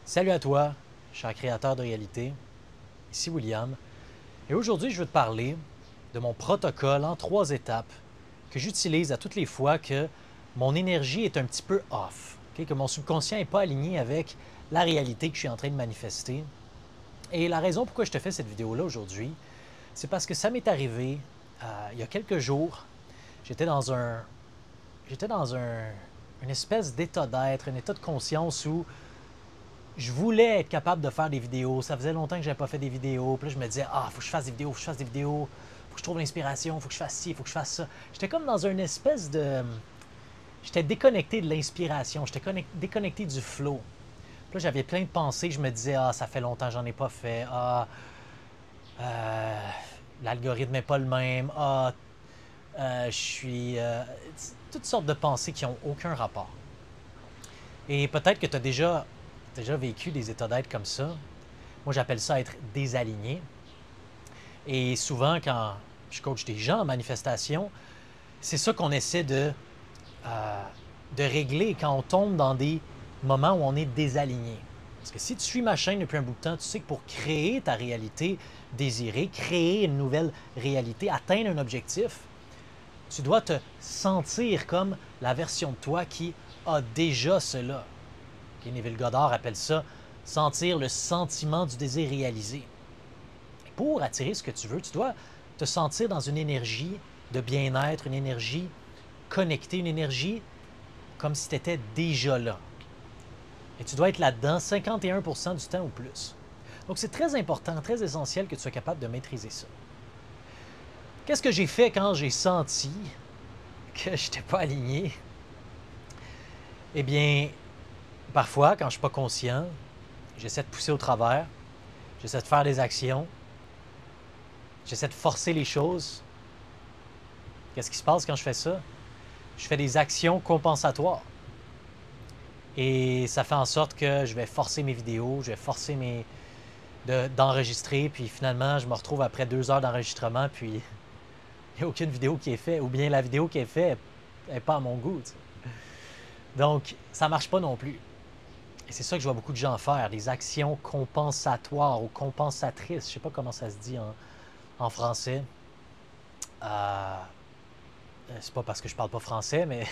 Salut à toi, cher créateur de réalité, ici William, et aujourd'hui je veux te parler de mon protocole en 3 étapes que j'utilise à toutes les fois que mon énergie est un petit peu off, que mon subconscient n'est pas aligné avec la réalité que je suis en train de manifester. Et la raison pourquoi je te fais cette vidéo-là aujourd'hui, c'est parce que ça m'est arrivé il y a quelques jours. J'étais dans une espèce d'état d'être, un état de conscience où je voulais être capable de faire des vidéos. Ça faisait longtemps que je n'avais pas fait des vidéos. Puis là, je me disais, faut que je fasse des vidéos, faut que je fasse des vidéos, faut que je trouve l'inspiration, faut que je fasse ci, faut que je fasse ça. J'étais comme dans une espèce de... J'étais déconnecté de l'inspiration, j'étais déconnecté du flow. Puis là, j'avais plein de pensées. Je me disais, ça fait longtemps que j'en ai pas fait. L'algorithme n'est pas le même. Je suis... toutes sortes de pensées qui n'ont aucun rapport. Et peut-être que tu as déjà vécu des états d'être comme ça. Moi, j'appelle ça être désaligné. Et souvent, quand je coach des gens en manifestation, c'est ça qu'on essaie de régler quand on tombe dans des moments où on est désaligné. Parce que si tu suis ma chaîne depuis un bout de temps, tu sais que pour créer ta réalité désirée, créer une nouvelle réalité, atteindre un objectif, tu dois te sentir comme la version de toi qui a déjà cela. Neville Goddard appelle ça « sentir le sentiment du désir réalisé ». Pour attirer ce que tu veux, tu dois te sentir dans une énergie de bien-être, une énergie connectée, une énergie comme si tu étais déjà là. Et tu dois être là-dedans 51% du temps ou plus. Donc c'est très important, très essentiel que tu sois capable de maîtriser ça. Qu'est-ce que j'ai fait quand j'ai senti que je n'étais pas aligné? Eh bien, parfois, quand je ne suis pas conscient, j'essaie de pousser au travers, j'essaie de faire des actions, j'essaie de forcer les choses. Qu'est-ce qui se passe quand je fais ça? Je fais des actions compensatoires. Et ça fait en sorte que je vais forcer mes vidéos, je vais forcer d'enregistrer, puis finalement, je me retrouve après 2 heures d'enregistrement, puis il n'y a aucune vidéo qui est faite, ou bien la vidéo qui est faite n'est pas à mon goût. T'sais. Donc, ça ne marche pas non plus. Et c'est ça que je vois beaucoup de gens faire, des actions compensatoires ou compensatrices. Je ne sais pas comment ça se dit en français. C'est pas parce que je parle pas français, mais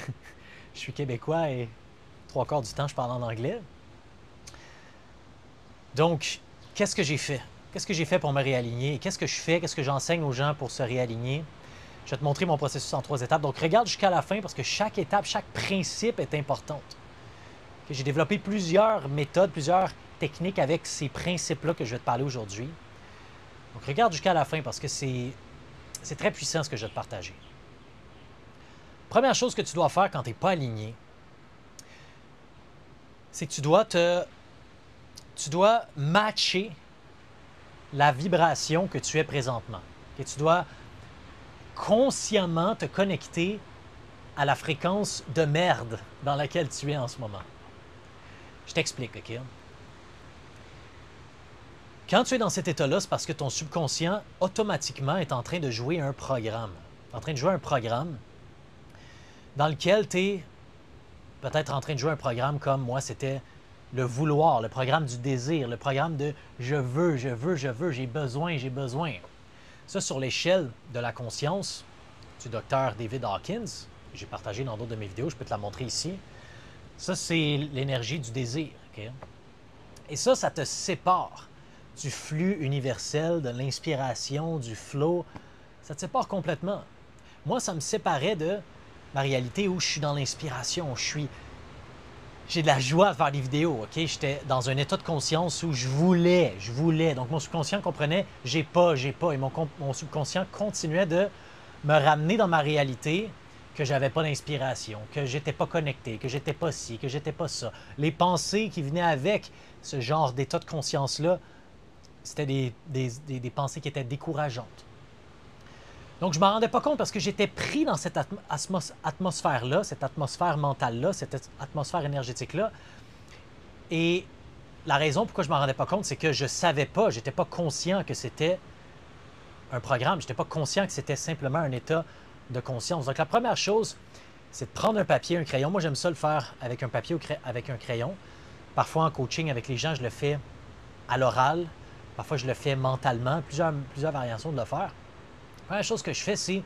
je suis québécois et 3/4 du temps, je parle en anglais. Donc, qu'est-ce que j'ai fait? Qu'est-ce que j'ai fait pour me réaligner? Qu'est-ce que je fais? Qu'est-ce que j'enseigne aux gens pour se réaligner? Je vais te montrer mon processus en 3 étapes. Donc, regarde jusqu'à la fin parce que chaque étape, chaque principe est importante. J'ai développé plusieurs méthodes, plusieurs techniques avec ces principes-là que je vais te parler aujourd'hui. Donc, regarde jusqu'à la fin parce que c'est très puissant ce que je vais te partager. Première chose que tu dois faire quand tu n'es pas aligné, c'est que tu dois matcher la vibration que tu es présentement. Que tu dois consciemment te connecter à la fréquence de merde dans laquelle tu es en ce moment. Je t'explique, OK? Quand tu es dans cet état-là, c'est parce que ton subconscient, automatiquement, est en train de jouer un programme. En train de jouer un programme dans lequel tu es peut-être en train de jouer un programme comme moi, c'était le vouloir, le programme du désir, le programme de je veux, je veux, je veux, j'ai besoin, j'ai besoin. Ça, sur l'échelle de la conscience du docteur David Hawkins, que j'ai partagé dans d'autres de mes vidéos, je peux te la montrer ici. Ça, c'est l'énergie du désir. Okay? Et ça te sépare du flux universel, de l'inspiration, du flow. Ça te sépare complètement. Moi, ça me séparait de ma réalité où je suis dans l'inspiration, j'ai de la joie à faire des vidéos, OK? J'étais dans un état de conscience où je voulais. Donc, mon subconscient comprenait « j'ai pas ». Et mon subconscient continuait de me ramener dans ma réalité que j'avais pas d'inspiration, que j'étais pas connecté, que j'étais pas ci, que j'étais pas ça. Les pensées qui venaient avec ce genre d'état de conscience-là, c'était des pensées qui étaient décourageantes. Donc, je ne m'en rendais pas compte parce que j'étais pris dans cette atmosphère-là, cette atmosphère mentale-là, cette atmosphère énergétique-là. Et la raison pourquoi je ne m'en rendais pas compte, c'est que je ne savais pas, je n'étais pas conscient que c'était un programme, je n'étais pas conscient que c'était simplement un état de conscience. Donc, la première chose, c'est de prendre un papier, un crayon. Moi, j'aime ça le faire avec un papier ou avec un crayon. Parfois, en coaching avec les gens, je le fais à l'oral. Parfois, je le fais mentalement. Plusieurs variations de le faire. La première chose que je fais, c'est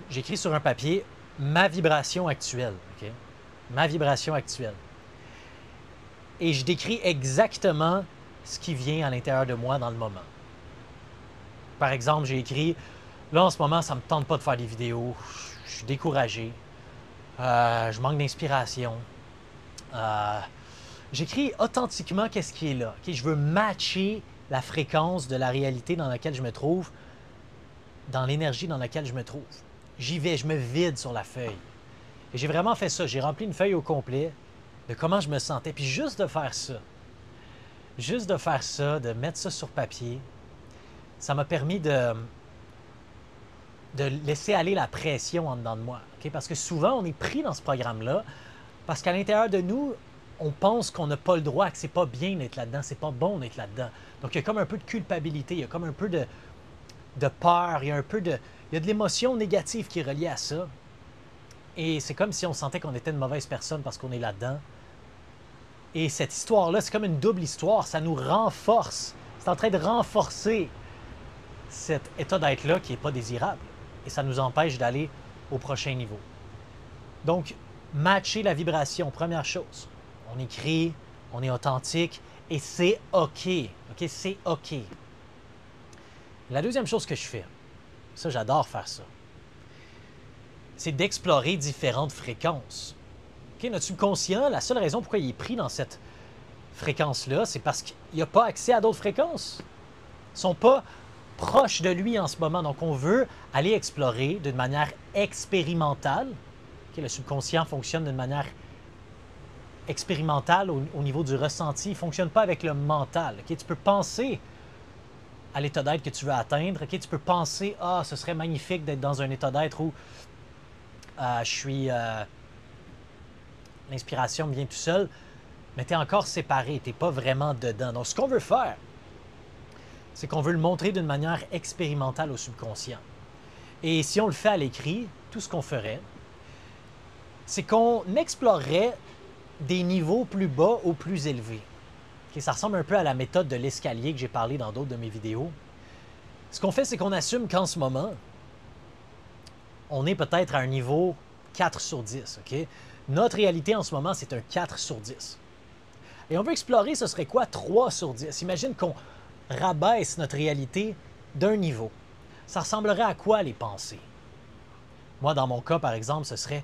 j'écris sur un papier ma vibration actuelle. Okay? Ma vibration actuelle. Et je décris exactement ce qui vient à l'intérieur de moi dans le moment. Par exemple, j'ai écrit, là en ce moment, ça ne me tente pas de faire des vidéos, je suis découragé, je manque d'inspiration. J'écris authentiquement qu'est-ce qui est là. Okay? Je veux matcher la fréquence de la réalité dans laquelle je me trouve, dans l'énergie dans laquelle je me trouve. J'y vais, je me vide sur la feuille. Et j'ai vraiment fait ça, j'ai rempli une feuille au complet de comment je me sentais. Puis juste de faire ça, de mettre ça sur papier, ça m'a permis de laisser aller la pression en dedans de moi. Okay? Parce que souvent, on est pris dans ce programme-là, parce qu'à l'intérieur de nous, on pense qu'on n'a pas le droit, que c'est pas bien d'être là-dedans, c'est pas bon d'être là-dedans. Donc, il y a comme un peu de culpabilité, il y a comme un peu de peur, il y a de l'émotion négative qui est reliée à ça. Et c'est comme si on sentait qu'on était une mauvaise personne parce qu'on est là-dedans. Et cette histoire-là, c'est comme une double histoire. Ça nous renforce. C'est en train de renforcer cet état d'être-là qui n'est pas désirable. Et ça nous empêche d'aller au prochain niveau. Donc, matcher la vibration, première chose. On écrit, on est authentique et c'est OK. OK, c'est OK. La deuxième chose que je fais, ça, j'adore faire ça, c'est d'explorer différentes fréquences. Okay, notre subconscient, la seule raison pourquoi il est pris dans cette fréquence-là, c'est parce qu'il n'a pas accès à d'autres fréquences. Ils ne sont pas proches de lui en ce moment. Donc, on veut aller explorer d'une manière expérimentale. Okay, le subconscient fonctionne d'une manière expérimentale au niveau du ressenti. Il ne fonctionne pas avec le mental. Okay? Tu peux penser à l'état d'être que tu veux atteindre. Okay? Tu peux penser « Ah, ce serait magnifique d'être dans un état d'être où l'inspiration me vient tout seul. » Mais tu es encore séparé, tu n'es pas vraiment dedans. Donc, ce qu'on veut faire, c'est qu'on veut le montrer d'une manière expérimentale au subconscient. Et si on le fait à l'écrit, tout ce qu'on ferait, c'est qu'on explorerait des niveaux plus bas ou plus élevés. Okay, ça ressemble un peu à la méthode de l'escalier que j'ai parlé dans d'autres de mes vidéos. Ce qu'on fait, c'est qu'on assume qu'en ce moment, on est peut-être à un niveau 4 sur 10. Okay? Notre réalité en ce moment, c'est un 4 sur 10. Et on veut explorer, ce serait quoi 3 sur 10? Imagine qu'on rabaisse notre réalité d'un niveau. Ça ressemblerait à quoi les pensées? Moi, dans mon cas, par exemple, ce serait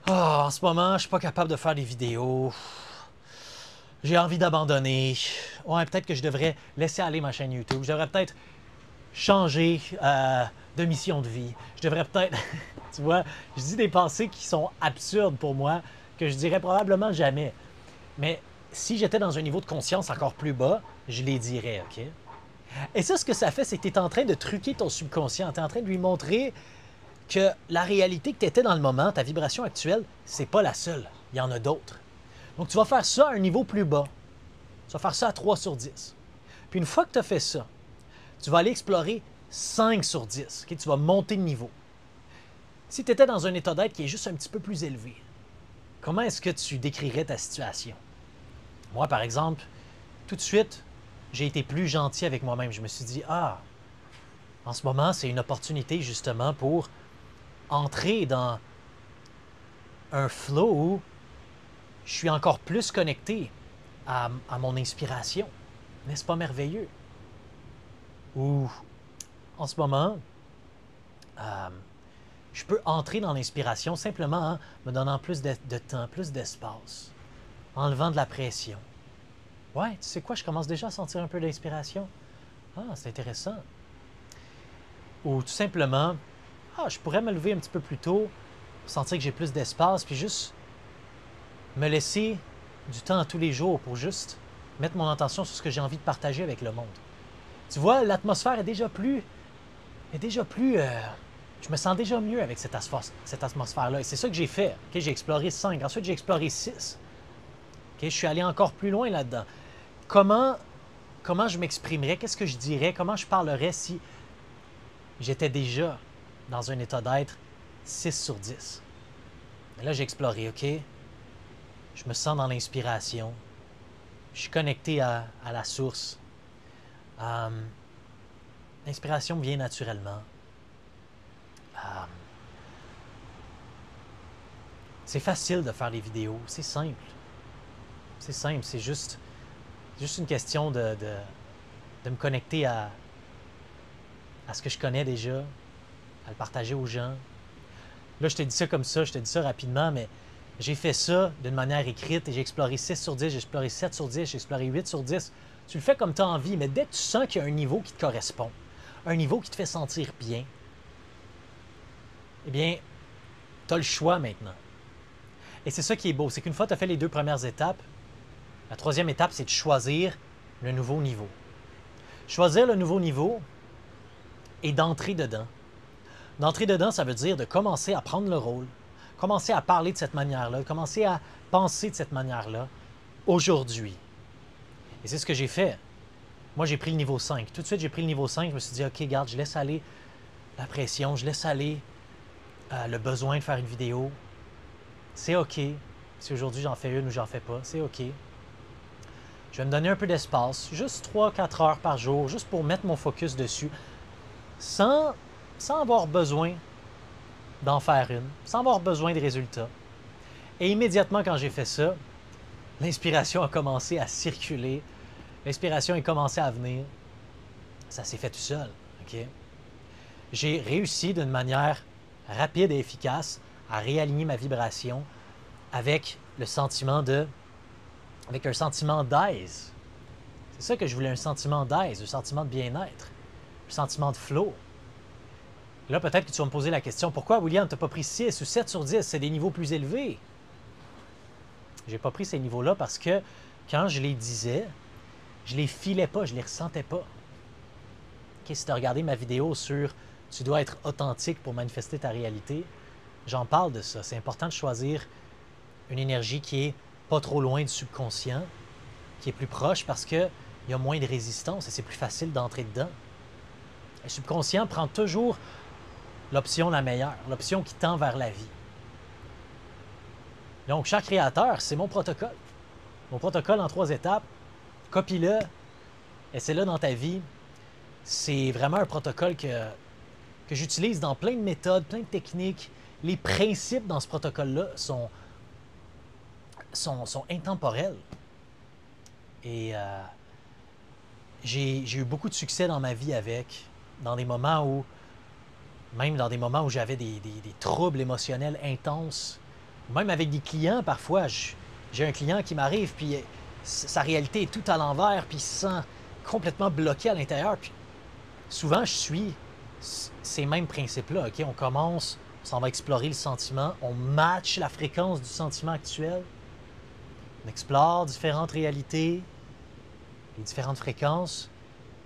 « Ah, en ce moment, je ne suis pas capable de faire des vidéos. J'ai envie d'abandonner. Ouais, peut-être que je devrais laisser aller ma chaîne YouTube. Je devrais peut-être changer de mission de vie. Je devrais peut-être... » Tu vois, je dis des pensées qui sont absurdes pour moi, que je dirais probablement jamais. Mais si j'étais dans un niveau de conscience encore plus bas, je les dirais, OK? Et ça, ce que ça fait, c'est que tu es en train de truquer ton subconscient. Tu es en train de lui montrer que la réalité que tu étais dans le moment, ta vibration actuelle, c'est pas la seule. Il y en a d'autres. Donc, tu vas faire ça à un niveau plus bas. Tu vas faire ça à 3 sur 10. Puis une fois que tu as fait ça, tu vas aller explorer 5 sur 10. Okay? Tu vas monter de niveau. Si tu étais dans un état d'être qui est juste un petit peu plus élevé, comment est-ce que tu décrirais ta situation? Moi, par exemple, tout de suite, j'ai été plus gentil avec moi-même. Je me suis dit, ah, en ce moment, c'est une opportunité justement pour entrer dans un flow où je suis encore plus connecté à mon inspiration. N'est-ce pas merveilleux? Ou, en ce moment, je peux entrer dans l'inspiration simplement en me donnant plus de temps, plus d'espace, enlevant de la pression. Ouais, tu sais quoi, je commence déjà à sentir un peu d'inspiration. Ah, c'est intéressant. Ou tout simplement, ah, je pourrais me lever un petit peu plus tôt, sentir que j'ai plus d'espace, puis juste me laisser du temps tous les jours pour juste mettre mon attention sur ce que j'ai envie de partager avec le monde. Tu vois, l'atmosphère est déjà plus... je me sens déjà mieux avec cette atmosphère-là. Et c'est ça que j'ai fait. Okay? J'ai exploré 5. Ensuite, j'ai exploré 6. Okay? Je suis allé encore plus loin là-dedans. Comment je m'exprimerais? Qu'est-ce que je dirais? Comment je parlerais si j'étais déjà dans un état d'être 6 sur 10? Et là, j'ai exploré, OK? Je me sens dans l'inspiration. Je suis connecté à la source. L'inspiration vient naturellement. C'est facile de faire des vidéos. C'est simple. C'est simple. C'est juste une question de me connecter à ce que je connais déjà, à le partager aux gens. Là, je te dis ça comme ça, je te dis ça rapidement, mais j'ai fait ça d'une manière écrite et j'ai exploré 6 sur 10, j'ai exploré 7 sur 10, j'ai exploré 8 sur 10. Tu le fais comme tu as envie, mais dès que tu sens qu'il y a un niveau qui te correspond, un niveau qui te fait sentir bien, eh bien, tu as le choix maintenant. Et c'est ça qui est beau, c'est qu'une fois que tu as fait les 2 premières étapes, la 3e étape, c'est de choisir le nouveau niveau. Choisir le nouveau niveau et d'entrer dedans. D'entrer dedans, ça veut dire de commencer à prendre le rôle, commencer à parler de cette manière-là, commencer à penser de cette manière-là aujourd'hui. Et c'est ce que j'ai fait. Moi, j'ai pris le niveau 5. Tout de suite, j'ai pris le niveau 5. Je me suis dit, OK, garde, je laisse aller la pression, je laisse aller le besoin de faire une vidéo. C'est OK. Si aujourd'hui, j'en fais une ou j'en fais pas, c'est OK. Je vais me donner un peu d'espace, juste 3-4 heures par jour, juste pour mettre mon focus dessus, sans avoir besoin d'en faire une, sans avoir besoin de résultats. Et immédiatement, quand j'ai fait ça, l'inspiration a commencé à circuler, l'inspiration a commencé à venir. Ça s'est fait tout seul. Okay? J'ai réussi d'une manière rapide et efficace à réaligner ma vibration avec le sentiment avec un sentiment d'aise. C'est ça que je voulais, un sentiment d'aise, un sentiment de bien-être, un sentiment de flow. Là, peut-être que tu vas me poser la question, pourquoi, William, tu n'as pas pris 6 ou 7 sur 10? C'est des niveaux plus élevés. Je n'ai pas pris ces niveaux-là parce que quand je les disais, je les filais pas, je les ressentais pas. Okay, si tu as regardé ma vidéo sur « Tu dois être authentique pour manifester ta réalité », j'en parle de ça. C'est important de choisir une énergie qui est pas trop loin du subconscient, qui est plus proche parce qu'il y a moins de résistance et c'est plus facile d'entrer dedans. Le subconscient prend toujours l'option la meilleure, l'option qui tend vers la vie. Donc, chaque créateur, c'est mon protocole. Mon protocole en 3 étapes. Copie-le, essaie-le dans ta vie. C'est vraiment un protocole que j'utilise dans plein de méthodes, plein de techniques. Les principes dans ce protocole-là sont intemporels. Et j'ai eu beaucoup de succès dans ma vie avec, dans des moments où, même dans des moments où j'avais des troubles émotionnels intenses, même avec des clients, parfois, j'ai un client qui m'arrive, puis sa réalité est tout à l'envers, puis il se sent complètement bloqué à l'intérieur. Puis souvent, je suis ces mêmes principes-là. Okay? On commence, on s'en va explorer le sentiment, on match la fréquence du sentiment actuel, on explore différentes réalités, les différentes fréquences.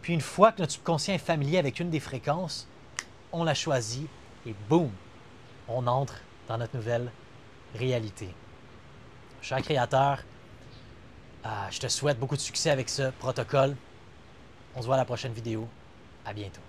Puis une fois que notre subconscient est familier avec une des fréquences, on la choisit et boum, on entre dans notre nouvelle réalité. Cher créateur, je te souhaite beaucoup de succès avec ce protocole. On se voit à la prochaine vidéo. À bientôt.